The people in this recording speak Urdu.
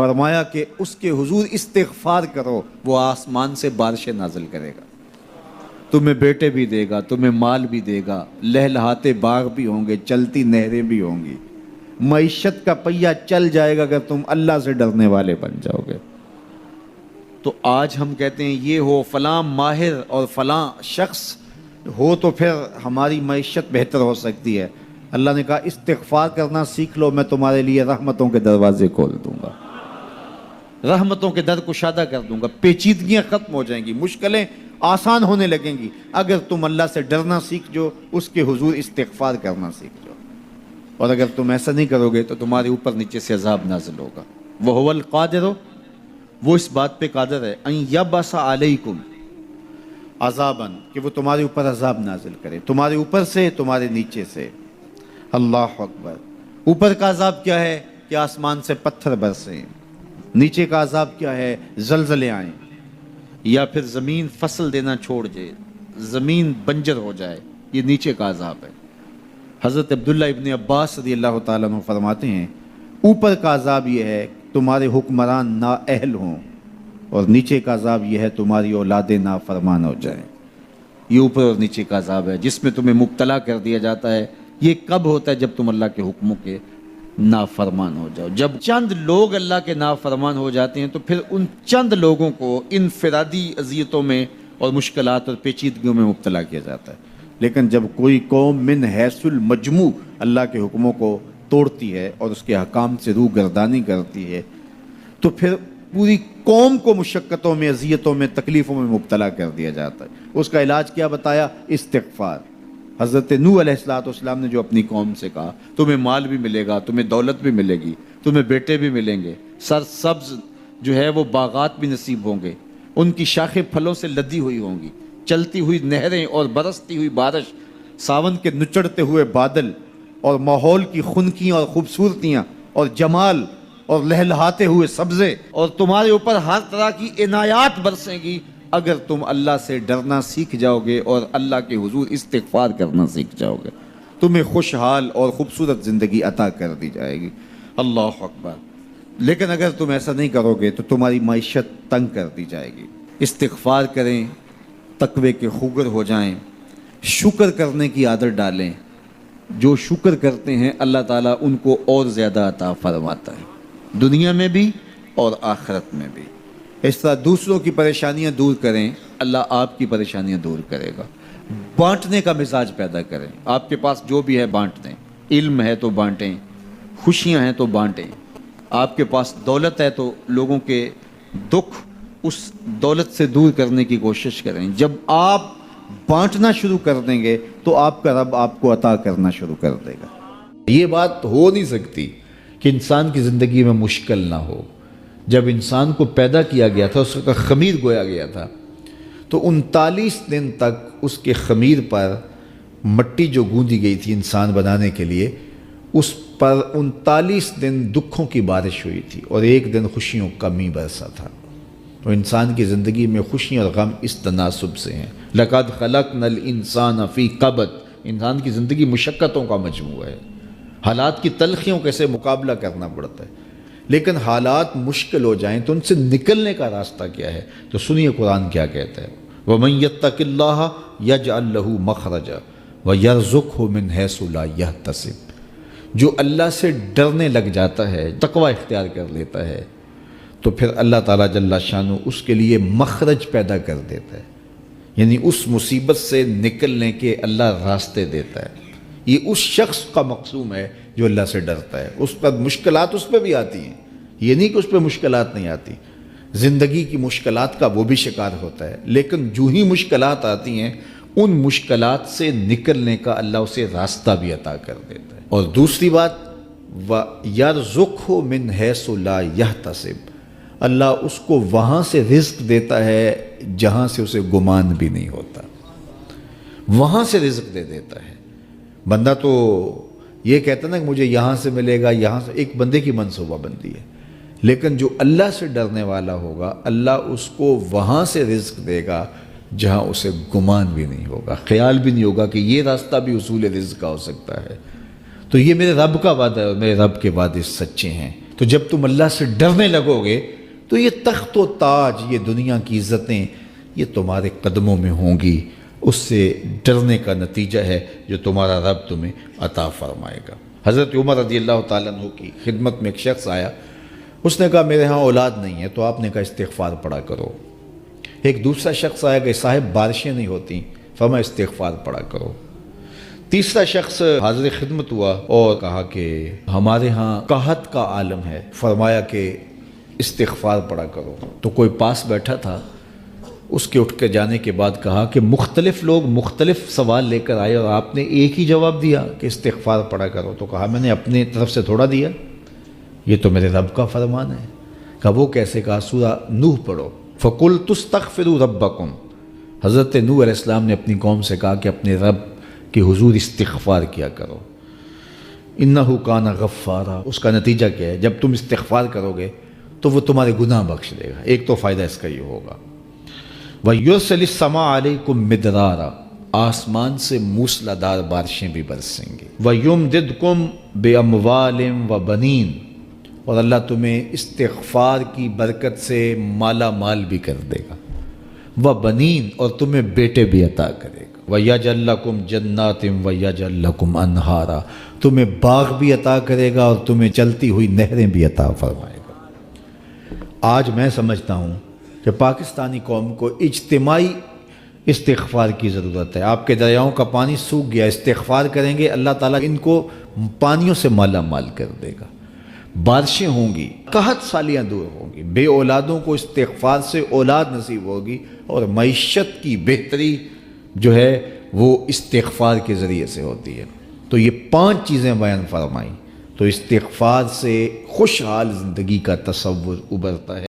فرمایا کہ اس کے حضور استغفار کرو، وہ آسمان سے بارشیں نازل کرے گا، تمہیں بیٹے بھی دے گا، تمہیں مال بھی دے گا، لہلہاتے باغ بھی ہوں گے، چلتی نہریں بھی ہوں گی، معیشت کا پہیہ چل جائے گا اگر تم اللہ سے ڈرنے والے بن جاؤ گے۔ تو آج ہم کہتے ہیں یہ ہو فلاں ماہر اور فلاں شخص ہو تو پھر ہماری معیشت بہتر ہو سکتی ہے۔ اللہ نے کہا استغفار کرنا سیکھ لو، میں تمہارے لیے رحمتوں کے دروازے کھول دوں گا، رحمتوں کے در کشادہ کر دوں گا، پیچیدگیاں ختم ہو جائیں گی، مشکلیں آسان ہونے لگیں گی اگر تم اللہ سے ڈرنا سیکھ جو، اس کے حضور استغفار کرنا سیکھ جو۔ اور اگر تم ایسا نہیں کرو گے تو تمہارے اوپر نیچے سے عذاب نازل ہوگا۔ وَهُوَ الْقَادِرُ، وہ اس بات پہ قادر ہے، ان یبعث علیکم عذاباً، کہ وہ تمہارے اوپر عذاب نازل کرے، تمہارے اوپر سے، تمہارے نیچے سے۔ اللہ اکبر۔ اوپر کا عذاب کیا ہے کہ آسمان سے پتھر برسیں، نیچے کا عذاب کیا ہے زلزلے آئیں، یا پھر زمین فصل دینا چھوڑ جائے، زمین بنجر ہو جائے، یہ نیچے کا عذاب ہے۔ حضرت عبداللہ ابن عباس رضی اللہ تعالیٰ عنہ فرماتے ہیں اوپر کا عذاب یہ ہے تمہارے حکمران نااہل ہوں، اور نیچے کا عذاب یہ ہے تمہاری اولادیں نافرمان ہو جائیں۔ یہ اوپر اور نیچے کا عذاب ہے جس میں تمہیں مبتلا کر دیا جاتا ہے۔ یہ کب ہوتا ہے؟ جب تم اللہ کے حکموں کے نافرمان ہو جاؤ۔ جب چند لوگ اللہ کے نافرمان ہو جاتے ہیں تو پھر ان چند لوگوں کو انفرادی اذیتوں میں اور مشکلات اور پیچیدگیوں میں مبتلا کیا جاتا ہے۔ لیکن جب کوئی قوم من حیث المجموع اللہ کے حکموں کو توڑتی ہے اور اس کے حکام سے روح گردانی کرتی ہے تو پھر پوری قوم کو مشقتوں میں، اذیتوں میں، تکلیفوں میں مبتلا کر دیا جاتا ہے۔ اس کا علاج کیا بتایا؟ استغفار۔ حضرت نوح علیہ السلام نے جو اپنی قوم سے کہا تمہیں مال بھی ملے گا، تمہیں دولت بھی ملے گی، تمہیں بیٹے بھی ملیں گے، سرسبز جو ہے وہ باغات بھی نصیب ہوں گے، ان کی شاخیں پھلوں سے لدی ہوئی ہوں گی، چلتی ہوئی نہریں اور برستی ہوئی بارش، ساون کے نچڑتے ہوئے بادل، اور ماحول کی خنکیاں اور خوبصورتیاں اور جمال اور لہلہاتے ہوئے سبزے، اور تمہارے اوپر ہر طرح کی عنایات برسیں گی اگر تم اللہ سے ڈرنا سیکھ جاؤ گے اور اللہ کے حضور استغفار کرنا سیکھ جاؤ گے، تمہیں خوشحال اور خوبصورت زندگی عطا کر دی جائے گی۔ اللہ اکبر۔ لیکن اگر تم ایسا نہیں کرو گے تو تمہاری معیشت تنگ کر دی جائے گی۔ استغفار کریں، تقوی کے خوگر ہو جائیں، شکر کرنے کی عادت ڈالیں۔ جو شکر کرتے ہیں اللہ تعالیٰ ان کو اور زیادہ عطا فرماتا ہے، دنیا میں بھی اور آخرت میں بھی۔ اس طرح دوسروں کی پریشانیاں دور کریں، اللہ آپ کی پریشانیاں دور کرے گا۔ بانٹنے کا مزاج پیدا کریں، آپ کے پاس جو بھی ہے بانٹ دیں، علم ہے تو بانٹیں، خوشیاں ہیں تو بانٹیں، آپ کے پاس دولت ہے تو لوگوں کے دکھ اس دولت سے دور کرنے کی کوشش کریں۔ جب آپ بانٹنا شروع کر دیں گے تو آپ کا رب آپ کو عطا کرنا شروع کر دے گا۔ یہ بات ہو نہیں سکتی کہ انسان کی زندگی میں مشکل نہ ہو۔ جب انسان کو پیدا کیا گیا تھا، اس کا خمیر گویا گیا تھا، تو 39 دن تک اس کے خمیر پر مٹی جو گوندی گئی تھی انسان بنانے کے لیے، اس پر 39 دن دکھوں کی بارش ہوئی تھی اور ایک دن خوشیوں کا می برسا تھا۔ تو انسان کی زندگی میں خوشیاں اور غم اس تناسب سے ہیں۔ لَقَدْ خَلَقْنَا الْإِنسَانَ فِي قَبْضٍ، انسان کی زندگی مشقتوں کا مجموعہ ہے، حالات کی تلخیوں کے سے مقابلہ کرنا پڑتا ہے۔ لیکن حالات مشکل ہو جائیں تو ان سے نکلنے کا راستہ کیا ہے؟ تو سنیے قرآن کیا کہتا ہے، وَمَن يَتَّقِ اللَّهَ يَجْعَلْ لَهُ مَخْرَجًا وَيَرْزُقْهُ مِنْ حَيْثُ لَا يَحْتَسِبُ۔ جو اللہ سے ڈرنے لگ جاتا ہے، تقوی اختیار کر لیتا ہے، تو پھر اللہ تعالیٰ جل شانہ اس کے لیے مخرج پیدا کر دیتا ہے، یعنی اس مصیبت سے نکلنے کے اللہ راستے دیتا ہے۔ یہ اس شخص کا مقصوم ہے جو اللہ سے ڈرتا ہے۔ اس پر مشکلات اس پہ بھی آتی ہیں، یہ نہیں کہ اس پہ مشکلات نہیں آتی، زندگی کی مشکلات کا وہ بھی شکار ہوتا ہے، لیکن جو ہی مشکلات آتی ہیں ان مشکلات سے نکلنے کا اللہ اسے راستہ بھی عطا کر دیتا ہے۔ اور دوسری بات، وَيَرْزُقْهُ مِنْ حَيْثُ لَا يَحْتَسِبُ، اللہ اس کو وہاں سے رزق دیتا ہے جہاں سے اسے گمان بھی نہیں ہوتا، وہاں سے رزق دے دیتا ہے۔ بندہ تو یہ کہتا نا کہ مجھے یہاں سے ملے گا، یہاں سے، ایک بندے کی منصوبہ بندی ہے، لیکن جو اللہ سے ڈرنے والا ہوگا اللہ اس کو وہاں سے رزق دے گا جہاں اسے گمان بھی نہیں ہوگا، خیال بھی نہیں ہوگا کہ یہ راستہ بھی حصول رزق کا ہو سکتا ہے۔ تو یہ میرے رب کا وعدہ ہے اور میرے رب کے وعدے سچے ہیں۔ تو جب تم اللہ سے ڈرنے لگو گے تو یہ تخت و تاج، یہ دنیا کی عزتیں، یہ تمہارے قدموں میں ہوں گی۔ اس سے ڈرنے کا نتیجہ ہے جو تمہارا رب تمہیں عطا فرمائے گا۔ حضرت عمر رضی اللہ تعالیٰ عنہ کی خدمت میں ایک شخص آیا، اس نے کہا میرے ہاں اولاد نہیں ہے، تو آپ نے کہا استغفار پڑھا کرو۔ ایک دوسرا شخص آیا کہ صاحب بارشیں نہیں ہوتی، فرمایا استغفار پڑھا کرو۔ تیسرا شخص حاضر خدمت ہوا اور کہا کہ ہمارے ہاں قحط کا عالم ہے، فرمایا کہ استغفار پڑھا کرو۔ تو کوئی پاس بیٹھا تھا، اس کے اٹھ کے جانے کے بعد کہا کہ مختلف لوگ مختلف سوال لے کر آئے اور آپ نے ایک ہی جواب دیا کہ استغفار پڑھا کرو۔ تو کہا میں نے اپنی طرف سے تھوڑا دیا، یہ تو میرے رب کا فرمان ہے۔ کہا وہ کیسے؟ کہا سورہ نوح پڑھو، فَقُلْتُ اسْتَغْفِرُوا رَبَّكُمْ۔ حضرت نوح علیہ السلام نے اپنی قوم سے کہا کہ اپنے رب کے حضور استغفار کیا کرو، اِنَّهُ كَانَ غَفَّارًا۔ اس کا نتیجہ کیا ہے؟ جب تم استغفار کرو گے تو وہ تمہارے گناہ بخش دے گا۔ ایک تو فائدہ اس کا یہ ہوگا، وَيُرْسِلِ السَّمَاءَ عَلَيْكُمْ مِدْرَارًا، آسمان سے موسلادھار بارشیں بھی برسیں گی، وَيُمْدِدْكُمْ بِأَمْوَالٍ وَبَنِينَ، اور اللہ تمہیں استغفار کی برکت سے مالا مال بھی کر دے گا، وَبَنِينَ، اور تمہیں بیٹے بھی عطا کرے گا، وَيَجْعَلْ لَكُمْ جَنَّاتٍ وَيَجْعَلْ لَكُمْ أَنْهَارًا، تمہیں باغ بھی عطا کرے گا اور تمہیں چلتی ہوئی نہریں بھی عطا فرمائے گا۔ آج میں سمجھتا ہوں کہ پاکستانی قوم کو اجتماعی استغفار کی ضرورت ہے۔ آپ کے دریاؤں کا پانی سوکھ گیا، استغفار کریں گے اللہ تعالیٰ ان کو پانیوں سے مالا مال کر دے گا، بارشیں ہوں گی، قحط سالیاں دور ہوں گی، بے اولادوں کو استغفار سے اولاد نصیب ہوگی، اور معیشت کی بہتری جو ہے وہ استغفار کے ذریعے سے ہوتی ہے۔ تو یہ 5 چیزیں بیان فرمائیں، تو استغفار سے خوشحال زندگی کا تصور ابھرتا ہے۔